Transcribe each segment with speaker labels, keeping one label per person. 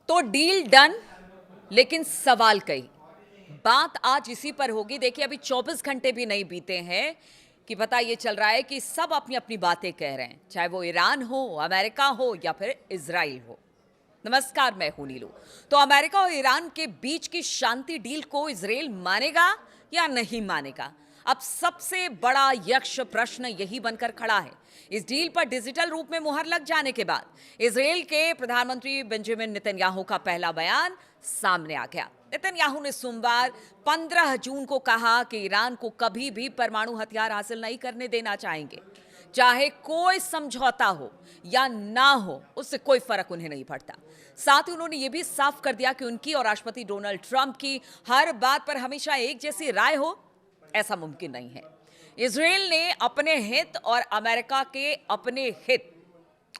Speaker 1: तो deal done, लेकिन सवाल कई। बात आज इसी पर होगी। देखिए, अभी 24 घंटे भी नहीं बीते हैं कि पता ये चल रहा है कि सब अपनी अपनी बातें कह रहे हैं, चाहे वो ईरान हो, अमेरिका हो या फिर इजराइल हो। नमस्कार, मैं हूं नीलू। तो अमेरिका और ईरान के बीच की शांति डील को इजराइल मानेगा या नहीं मानेगा? अब सबसे बड़ा यक्ष प्रश्न यही बनकर खड़ा है। इस डील पर डिजिटल रूप में मुहर लग जाने के बाद इजराइल के प्रधानमंत्री बेंजामिन नेतन्याहू का पहला बयान सामने आ गया। नेतन्याहू ने सोमवार 15 जून को कहा कि ईरान को कभी भी परमाणु हथियार हासिल नहीं करने देना चाहेंगे। चाहे कोई समझौता हो या ना हो, उससे कोई फर्क उन्हें नहीं पड़ता। साथ ही उन्होंने यह भी साफ कर दिया कि उनकी और राष्ट्रपति डोनाल्ड ट्रंप की हर बात पर हमेशा एक जैसी राय हो, ऐसा मुमकिन नहीं है। इजराइल ने अपने हित और अमेरिका के अपने हित,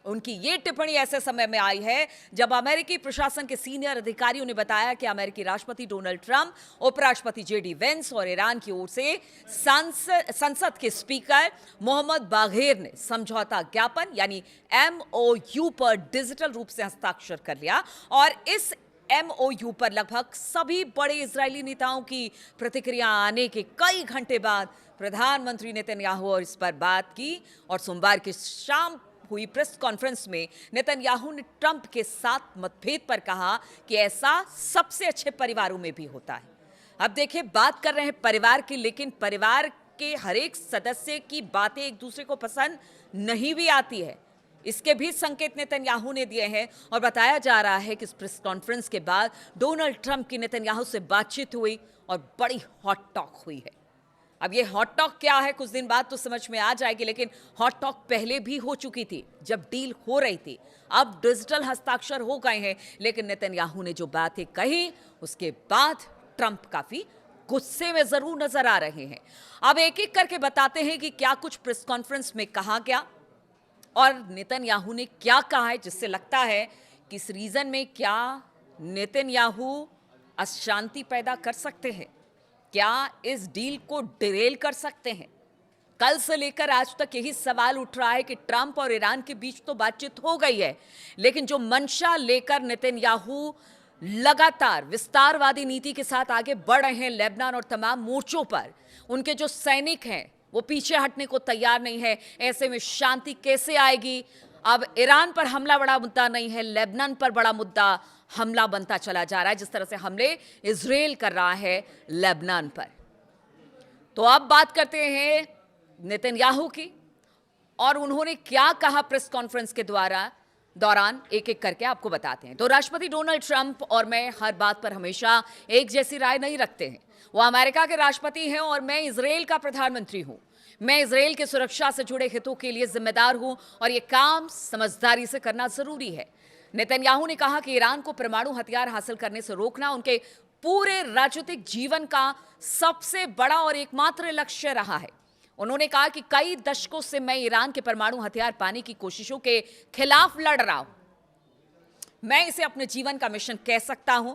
Speaker 1: उनकी ये टिप्पणी ऐसे समय में आई है जब अमेरिकी प्रशासन के सीनियर अधिकारियों ने बताया कि अमेरिकी राष्ट्रपति डोनाल्ड ट्रंप, उपराष्ट्रपति जेडी वेंस और ईरान की ओर से संसद के स्पीकर मोहम्मद बाघेर ने समझौता ज्ञापन यानी एमओयू पर डिजिटल रूप से हस्ताक्षर कर लिया। और इस एमओयू पर लगभग सभी बड़े इजरायली नेताओं की प्रतिक्रिया आने के कई घंटे बाद प्रधानमंत्री नेतन्याहू और इस पर बात की। और सोमवार की शाम हुई प्रेस कॉन्फ्रेंस में नेतन्याहू ने ट्रंप के साथ मतभेद पर कहा कि ऐसा सबसे अच्छे परिवारों में भी होता है। अब देखिए, बात कर रहे हैं परिवार की, लेकिन परिवार के हर एक सदस्य की बातें एक दूसरे को पसंद नहीं भी आती है। इसके भी संकेत नेतन्याहू ने दिए हैं और बताया जा रहा है कि इस प्रेस कॉन्फ्रेंस के बाद डोनाल्ड ट्रंप की नेतन्याहू से बातचीत हुई और बड़ी हॉट टॉक हुई है। अब ये हॉट टॉक क्या है, कुछ दिन बाद तो समझ में आ जाएगी, लेकिन हॉट टॉक पहले भी हो चुकी थी जब डील हो रही थी। अब डिजिटल हस्ताक्षर हो गए हैं, लेकिन नेतन्याहू ने जो बातें कही उसके बाद ट्रंप काफी गुस्से में जरूर नजर आ रहे हैं। अब एक एक करके बताते हैं कि क्या कुछ प्रेस कॉन्फ्रेंस में कहा गया और नेतन्याहू ने क्या कहा है, जिससे लगता है कि इस रीजन में क्या नेतन्याहू अशांति पैदा कर सकते हैं, क्या इस डील को डिरेल कर सकते हैं। कल से लेकर आज तक यही सवाल उठ रहा है कि ट्रंप और ईरान के बीच तो बातचीत हो गई है, लेकिन जो मंशा लेकर नेतन्याहू लगातार विस्तारवादी नीति के साथ आगे बढ़ रहे हैं लेबनान और तमाम मोर्चों पर, उनके जो सैनिक हैं वो पीछे हटने को तैयार नहीं है। ऐसे में शांति कैसे आएगी? अब ईरान पर हमला बड़ा मुद्दा नहीं है, लेबनान पर बड़ा मुद्दा हमला बनता चला जा रहा है, जिस तरह से हमले इजराइल कर रहा है लेबनान पर। तो अब बात करते हैं नेतन्याहू की और उन्होंने क्या कहा प्रेस कॉन्फ्रेंस के दौरान एक एक करके आपको बताते हैं। तो राष्ट्रपति डोनाल्ड ट्रंप और मैं हर बात पर हमेशा एक जैसी राय नहीं रखते हैं। वो अमेरिका के राष्ट्रपति हैं और मैं इजराइल का प्रधानमंत्री हूं। मैं इजराइल की सुरक्षा से जुड़े हितों के लिए जिम्मेदार हूं और यह काम समझदारी से करना जरूरी है। नेतन्याहू ने कहा कि ईरान को परमाणु हथियार हासिल करने से रोकना उनके पूरे राजनीतिक जीवन का सबसे बड़ा और एकमात्र लक्ष्य रहा है। उन्होंने कहा कि कई दशकों से मैं ईरान के परमाणु हथियार पाने की कोशिशों के खिलाफ लड़ रहा हूं। मैं इसे अपने जीवन का मिशन कह सकता हूं।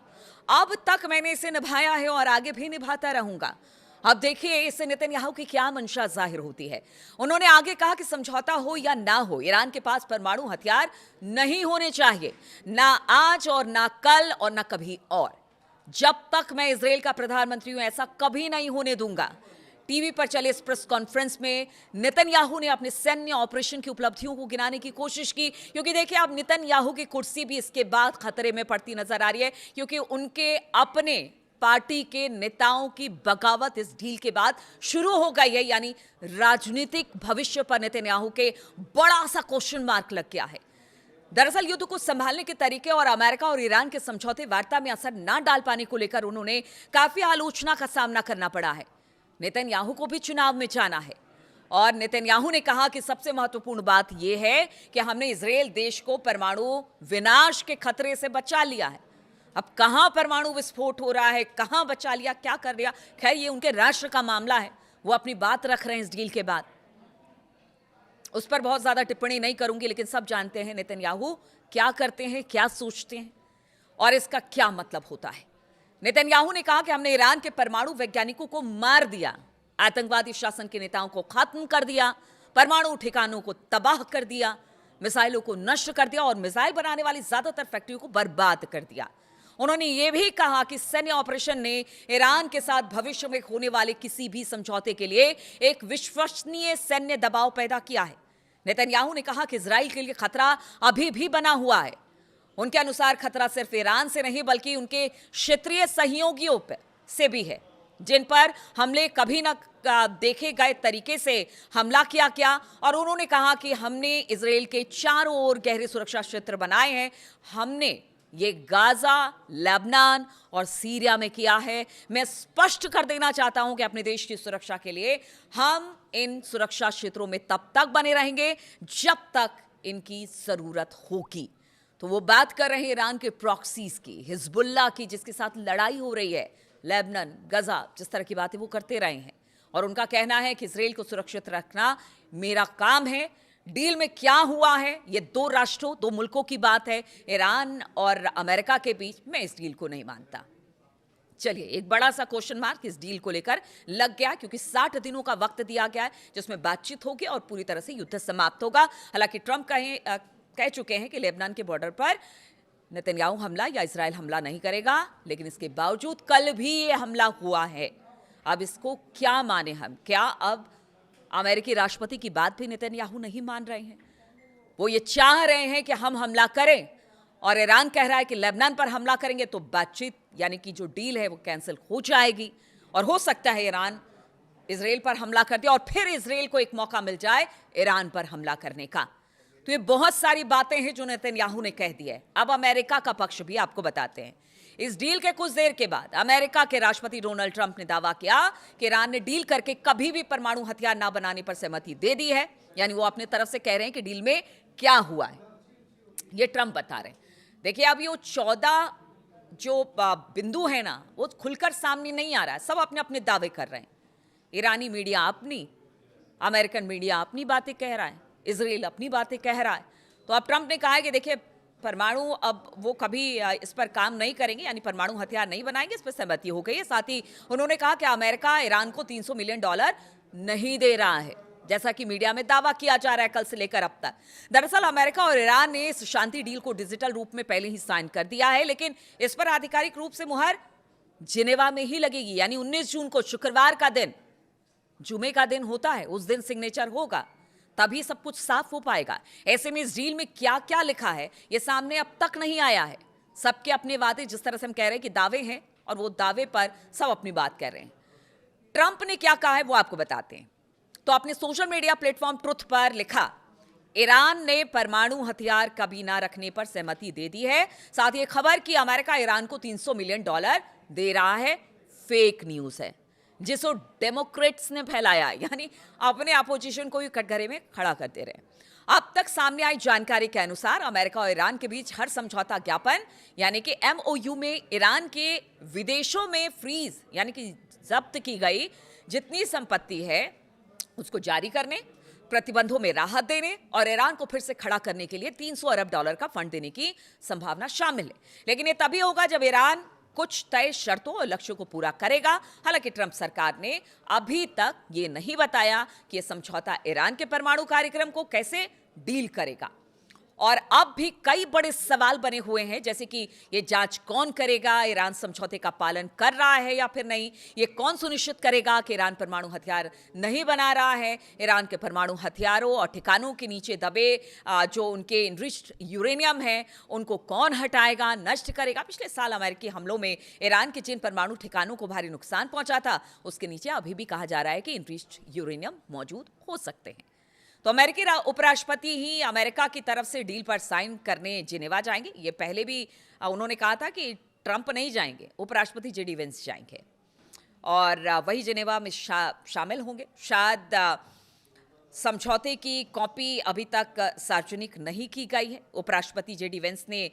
Speaker 1: अब तक मैंने इसे निभाया है और आगे भी निभाता रहूंगा। अब देखिए इससे नेतन्याहू की क्या मंशा जाहिर होती है। उन्होंने आगे कहा कि समझौता हो या ना हो, ईरान के पास परमाणु हथियार नहीं होने चाहिए, ना आज और ना कल और ना कभी और। जब तक मैं इजराइल का प्रधानमंत्री हूं ऐसा कभी नहीं होने दूंगा। टीवी पर चले इस प्रेस कॉन्फ्रेंस में नेतन्याहू ने अपने सैन्य ऑपरेशन की उपलब्धियों को गिनाने की कोशिश की, क्योंकि देखिए अब नेतन्याहू की कुर्सी भी इसके बाद खतरे में पड़ती नजर आ रही है, क्योंकि उनके अपने पार्टी के नेताओं की बगावत इस डील के बाद शुरू हो गई है। यानी राजनीतिक भविष्य पर नेतन्याहू के बड़ा सा क्वेश्चन मार्क लग गया है। दरअसल युद्ध को संभालने के तरीके और अमेरिका और ईरान के समझौते वार्ता में असर न डाल पाने को लेकर उन्होंने काफी आलोचना का सामना करना पड़ा है। नेतन्याहू को भी चुनाव में जाना है और नेतन्याहू ने कहा कि सबसे महत्वपूर्ण बात यह है कि हमने इजराइल देश को परमाणु विनाश के खतरे से बचा लिया है। अब कहां परमाणु विस्फोट हो रहा है, कहां बचा लिया, क्या कर लिया, खैर ये उनके राष्ट्र का मामला है, वो अपनी बात रख रहे हैं इस डील के बाद। उस पर बहुत ज्यादा टिप्पणी नहीं करूंगी, लेकिन सब जानते हैं नेतन्याहू क्या करते हैं, क्या सोचते हैं और इसका क्या मतलब होता है। नेतन्याहू ने कहा कि हमने ईरान के परमाणु वैज्ञानिकों को मार दिया, आतंकवादी शासन के नेताओं को खत्म कर दिया, परमाणु ठिकानों को तबाह कर दिया। मिसाइलों को नष्ट कर दिया और मिसाइल बनाने वाली ज्यादातर फैक्ट्रियों को बर्बाद कर दिया। उन्होंने यह भी कहा कि सैन्य ऑपरेशन ने ईरान के साथ भविष्य में होने वाले किसी भी समझौते के लिए एक विश्वसनीय सैन्य दबाव पैदा किया है। नेतन्याहू ने कहा कि इजराइल के लिए खतरा अभी भी बना हुआ है। उनके अनुसार खतरा सिर्फ ईरान से नहीं बल्कि उनके क्षेत्रीय सहयोगियों पर से भी है, जिन पर हमले कभी न देखे गए तरीके से हमला किया गया। और उन्होंने कहा कि हमने इजराइल के चारों ओर गहरे सुरक्षा क्षेत्र बनाए हैं। हमने ये गाजा, लेबनान और सीरिया में किया है। मैं स्पष्ट कर देना चाहता हूं कि अपने देश की सुरक्षा के लिए हम इन सुरक्षा क्षेत्रों में तब तक बने रहेंगे जब तक इनकी जरूरत होगी। तो वो बात कर रहे हैं ईरान के प्रॉक्सीज की, हिजबुल्ला की, जिसके साथ लड़ाई हो रही है, लेबनान, गजा, जिस तरह की बातें वो करते रहे हैं। और उनका कहना है कि इजराइल को सुरक्षित रखना मेरा काम है। डील में क्या हुआ है, ये दो राष्ट्रों, दो मुल्कों की बात है, ईरान और अमेरिका के बीच। मैं इस डील को नहीं मानता। चलिए, एक बड़ा सा क्वेश्चन मार्क इस डील को लेकर लग गया, क्योंकि 60 दिनों का वक्त दिया गया है जिसमें बातचीत होगी और पूरी तरह से युद्ध समाप्त होगा। हालांकि ट्रंप कह चुके हैं कि लेबनान के बॉर्डर पर नेतन्याहू हमला या इजराइल हमला नहीं करेगा, लेकिन इसके बावजूद कल भी ये हमला हुआ है। अब इसको क्या माने हम? क्या अब अमेरिकी राष्ट्रपति की बात भी नेतन्याहू नहीं मान रहे हैं? वो ये चाह रहे हैं कि हम हमला करें और ईरान कह रहा है कि लेबनान पर हमला करेंगे तो बातचीत यानी कि जो डील है वो कैंसिल हो जाएगी और हो सकता है ईरान इजराइल पर हमला कर दे और फिर इजराइल को एक मौका मिल जाए ईरान पर हमला करने का। तो ये बहुत सारी बातें हैं जो नेतन्याहू ने कह दी है। अब अमेरिका का पक्ष भी आपको बताते हैं। इस डील के कुछ देर के बाद अमेरिका के राष्ट्रपति डोनाल्ड ट्रंप ने दावा किया कि ईरान ने डील करके कभी भी परमाणु हथियार ना बनाने पर सहमति दे दी है। यानी वो अपने तरफ से कह रहे हैं कि डील में क्या हुआ है, ये ट्रंप बता रहे हैं। देखिए, अब ये 14 जो बिंदु है ना, वो खुलकर सामने नहीं आ रहा है। सब अपने अपने दावे कर रहे हैं। ईरानी मीडिया अपनी, अमेरिकन मीडिया अपनी बातें कह रहा है, इजराइल अपनी बातें कह रहा है। तो अब ट्रंप ने कहा है कि देखिए, परमाणु अब वो कभी इस पर काम नहीं करेंगे, यानी परमाणु हथियार नहीं बनाएंगे, इस पर सहमति हो गई है। साथ ही उन्होंने कहा कि अमेरिका ईरान को $300 मिलियन नहीं दे रहा है, जैसा कि मीडिया में दावा किया जा रहा है कल से लेकर अब तक। दरअसल अमेरिका और ईरान ने इस शांति डील को डिजिटल रूप में पहले ही साइन कर दिया है, लेकिन इस पर आधिकारिक रूप से मुहर जिनेवा में ही लगेगी। यानी 19 जून को, शुक्रवार का दिन, जुमे का दिन होता है, उस दिन सिग्नेचर होगा, तभी सब कुछ साफ हो पाएगा। ऐसे में इस डील में क्या क्या लिखा है ये सामने अब तक नहीं आया है। सबके अपने वादे, जिस तरह से हम कह रहे हैं कि दावे हैं, और वो दावे पर सब अपनी बात कर रहे हैं। ट्रंप ने क्या कहा है वो आपको बताते हैं। तो अपने सोशल मीडिया प्लेटफॉर्म ट्रुथ पर लिखा, ईरान ने परमाणु हथियार कभी ना रखने पर सहमति दे दी है। साथ ही खबर कि अमेरिका ईरान को $300 मिलियन दे रहा है, फेक न्यूज है जिसको डेमोक्रेट्स ने फैलाया, यानी अपने अपोजिशन को ही कटघरे में खड़ा करते रहे। अब तक सामने आई जानकारी के अनुसार अमेरिका और ईरान के बीच हर समझौता ज्ञापन यानी कि MOU में ईरान के विदेशों में फ्रीज यानी कि जब्त की गई जितनी संपत्ति है उसको जारी करने, प्रतिबंधों में राहत देने और ईरान को फिर से खड़ा करने के लिए $300 अरब का फंड देने की संभावना शामिल है। लेकिन ये तभी होगा जब ईरान कुछ तय शर्तों और लक्ष्यों को पूरा करेगा। हालांकि ट्रंप सरकार ने अभी तक ये नहीं बताया कि यह समझौता ईरान के परमाणु कार्यक्रम को कैसे डील करेगा। और अब भी कई बड़े सवाल बने हुए हैं, जैसे कि ये जांच कौन करेगा, ईरान समझौते का पालन कर रहा है या फिर नहीं, ये कौन सुनिश्चित करेगा कि ईरान परमाणु हथियार नहीं बना रहा है, ईरान के परमाणु हथियारों और ठिकानों के नीचे दबे जो उनके इनरिच्ड यूरेनियम है उनको कौन हटाएगा, नष्ट करेगा। पिछले साल अमेरिकी हमलों में ईरान के जिन परमाणु ठिकानों को भारी नुकसान पहुंचा था उसके नीचे अभी भी कहा जा रहा है कि इनरिच्ड यूरेनियम मौजूद हो सकते हैं। तो अमेरिकी उपराष्ट्रपति ही अमेरिका की तरफ से डील पर साइन करने जिनेवा जाएंगे। ये पहले भी उन्होंने कहा था कि ट्रंप नहीं जाएंगे, उपराष्ट्रपति JD वेंस जाएंगे और वही जिनेवा में शामिल होंगे। शायद समझौते की कॉपी अभी तक सार्वजनिक नहीं की गई है। उपराष्ट्रपति JD वेंस ने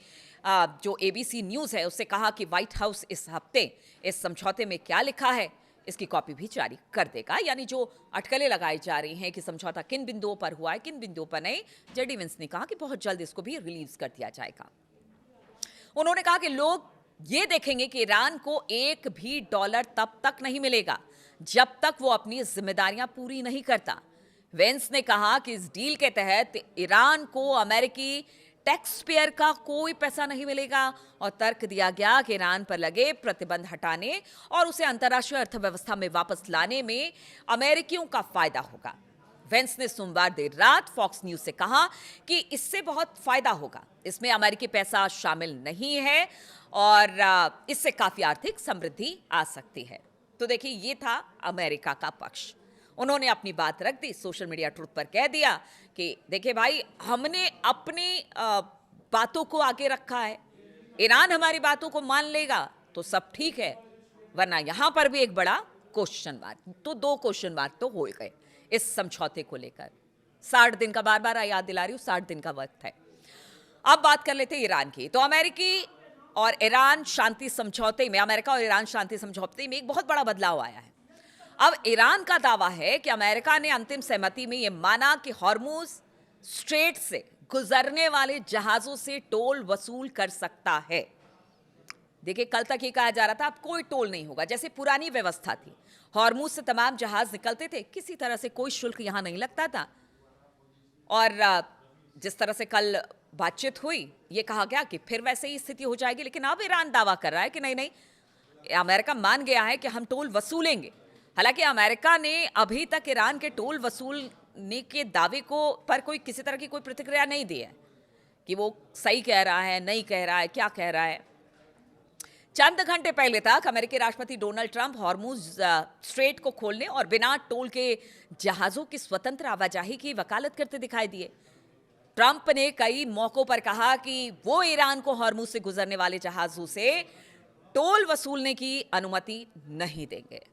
Speaker 1: जो ABC न्यूज़ है उससे कहा कि व्हाइट हाउस इस हफ्ते इस समझौते में क्या लिखा है इसकी कॉपी भी जारी कर देगा। यानी जो अटकलें लगाई जा रही हैं कि समझौता किन बिंदुओं पर हुआ है, किन बिंदुओं पर नहीं, JD वेंस ने कहा कि बहुत जल्द इसको भी रिलीज कर दिया जाएगा। उन्होंने कहा कि लोग ये देखेंगे कि ईरान को $1 भी तब तक नहीं मिलेगा जब तक वो अपनी जिम्मेदारियां पूरी नहीं करता। वेंस ने कहा कि इस डील के तहत ईरान को अमेरिकी टैक्स पेयर का कोई पैसा नहीं मिलेगा और तर्क दिया गया कि ईरान पर लगे प्रतिबंध हटाने और उसे अंतर्राष्ट्रीय अर्थव्यवस्था में वापस लाने में अमेरिकियों का फायदा होगा। वेंस ने सोमवार देर रात फॉक्स न्यूज से कहा कि इससे बहुत फायदा होगा, इसमें अमेरिकी पैसा शामिल नहीं है और इससे काफी आर्थिक समृद्धि आ सकती है। तो देखिए, ये था अमेरिका का पक्ष। उन्होंने अपनी बात रख दी, सोशल मीडिया ट्रुथ पर कह दिया कि देखिए भाई, हमने अपनी बातों को आगे रखा है, ईरान हमारी बातों को मान लेगा तो सब ठीक है, वरना यहां पर भी एक बड़ा क्वेश्चन मार्क। तो 2 क्वेश्चन मार्क तो हो गए इस समझौते को लेकर। 60 दिन का, बार बार याद दिला रही हूं, 60 दिन का वक्त है। अब बात कर लेते हैं ईरान की। तो अमेरिकी और ईरान शांति समझौते में, अमेरिका और ईरान शांति समझौते में एक बहुत बड़ा बदलाव आया है। अब ईरान का दावा है कि अमेरिका ने अंतिम सहमति में यह माना कि हॉर्मुज स्ट्रेट से गुजरने वाले जहाजों से टोल वसूल कर सकता है। देखिए, कल तक ये कहा जा रहा था अब कोई टोल नहीं होगा, जैसे पुरानी व्यवस्था थी। हॉर्मुज से तमाम जहाज निकलते थे, किसी तरह से कोई शुल्क यहां नहीं लगता था। और जिस तरह से कल बातचीत हुई, ये कहा गया कि फिर वैसे ही स्थिति हो जाएगी। लेकिन अब ईरान दावा कर रहा है कि नहीं नहीं, अमेरिका मान गया है कि हम टोल वसूलेंगे। हालांकि अमेरिका ने अभी तक ईरान के टोल वसूलने के दावे को पर कोई किसी तरह की कोई प्रतिक्रिया नहीं दी है कि वो सही कह रहा है, नहीं कह रहा है, क्या कह रहा है। चंद घंटे पहले तक अमेरिकी राष्ट्रपति डोनाल्ड ट्रंप हॉर्मुज स्ट्रेट को खोलने और बिना टोल के जहाजों की स्वतंत्र आवाजाही की वकालत करते दिखाई दिए। ट्रंप ने कई मौकों पर कहा कि वो ईरान को हॉर्मुज से गुजरने वाले जहाजों से टोल वसूलने की अनुमति नहीं देंगे।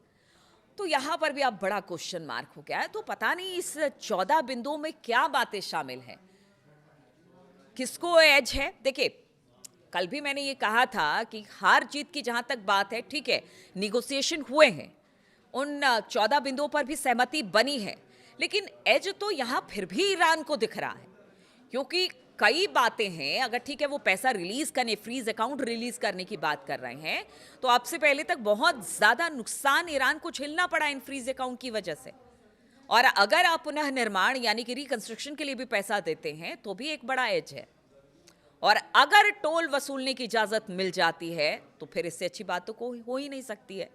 Speaker 1: तो यहां पर भी अब बड़ा क्वेश्चन मार्क हो गया है। तो पता नहीं इस 14 बिंदुओं में क्या बातें शामिल हैं, किसको एज है। देखिए, कल भी मैंने ये कहा था कि हार जीत की जहां तक बात है, ठीक है, निगोसिएशन हुए हैं, उन 14 बिंदुओं पर भी सहमति बनी है, लेकिन एज तो यहां फिर भी ईरान को दिख रहा है। क्योंकि कई बातें हैं, अगर ठीक है वो पैसा रिलीज करने, फ्रीज अकाउंट रिलीज करने की बात कर रहे हैं, तो अब से पहले तक बहुत ज्यादा नुकसान ईरान को झेलना पड़ा इन फ्रीज अकाउंट की वजह से। और अगर आप पुनः निर्माण यानी कि रिकंस्ट्रक्शन के लिए भी पैसा देते हैं तो भी एक बड़ा एज है। और अगर टोल वसूलने की इजाजत मिल जाती है तो फिर इससे अच्छी बात तो कोई हो ही नहीं सकती है।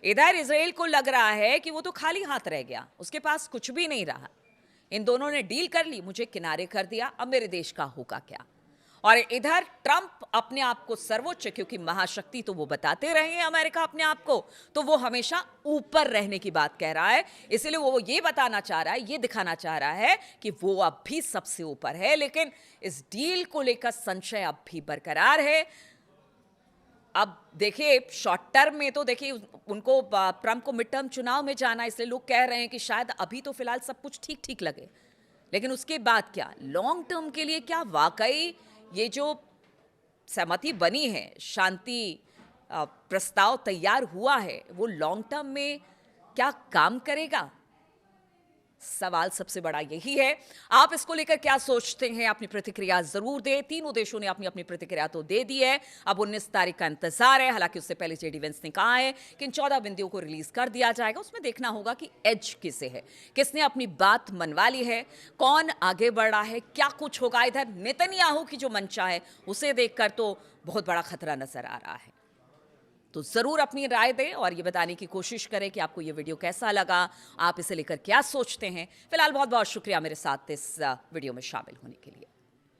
Speaker 1: इधर इजराइल को लग रहा है कि वो तो खाली हाथ रह गया, उसके पास कुछ भी नहीं रहा। इन दोनों ने डील कर ली, मुझे किनारे कर दिया, अब मेरे देश का होगा क्या। और इधर ट्रंप अपने आप को सर्वोच्च, क्योंकि महाशक्ति तो वो बताते रहे हैं अमेरिका अपने आप को, तो वो हमेशा ऊपर रहने की बात कह रहा है। इसलिए वो ये बताना चाह रहा है, ये दिखाना चाह रहा है कि वो अब भी सबसे ऊपर है। लेकिन इस डील को लेकर संशय अब भी बरकरार है। अब देखिए, शॉर्ट टर्म में तो देखिए उनको, ट्रंप को मिड टर्म चुनाव में जाना, इसलिए लोग कह रहे हैं कि शायद अभी तो फिलहाल सब कुछ ठीक ठीक लगे, लेकिन उसके बाद क्या, लॉन्ग टर्म के लिए क्या वाकई ये जो सहमति बनी है, शांति प्रस्ताव तैयार हुआ है, वो लॉन्ग टर्म में क्या काम करेगा? सवाल सबसे बड़ा यही है। आप इसको लेकर क्या सोचते हैं? अपनी प्रतिक्रिया जरूर दें। तीनों देशों ने अपनी अपनी प्रतिक्रिया तो दे दी है, अब 19 तारीख का इंतजार है। हालांकि उससे पहले जेडी वेंस ने कहा है कि इन 14 बिंदुओं को रिलीज कर दिया जाएगा। उसमें देखना होगा कि एज किसे है, किसने अपनी बात मनवा ली है, कौन आगे बढ़ रहा है, क्या कुछ होगा। इधर नेतन्याहू की जो मंशा है उसे देखकर तो बहुत बड़ा खतरा नजर आ रहा है। तो जरूर अपनी राय दें और ये बताने की कोशिश करें कि आपको ये वीडियो कैसा लगा, आप इसे लेकर क्या सोचते हैं। फिलहाल बहुत बहुत शुक्रिया मेरे साथ इस वीडियो में शामिल होने के लिए।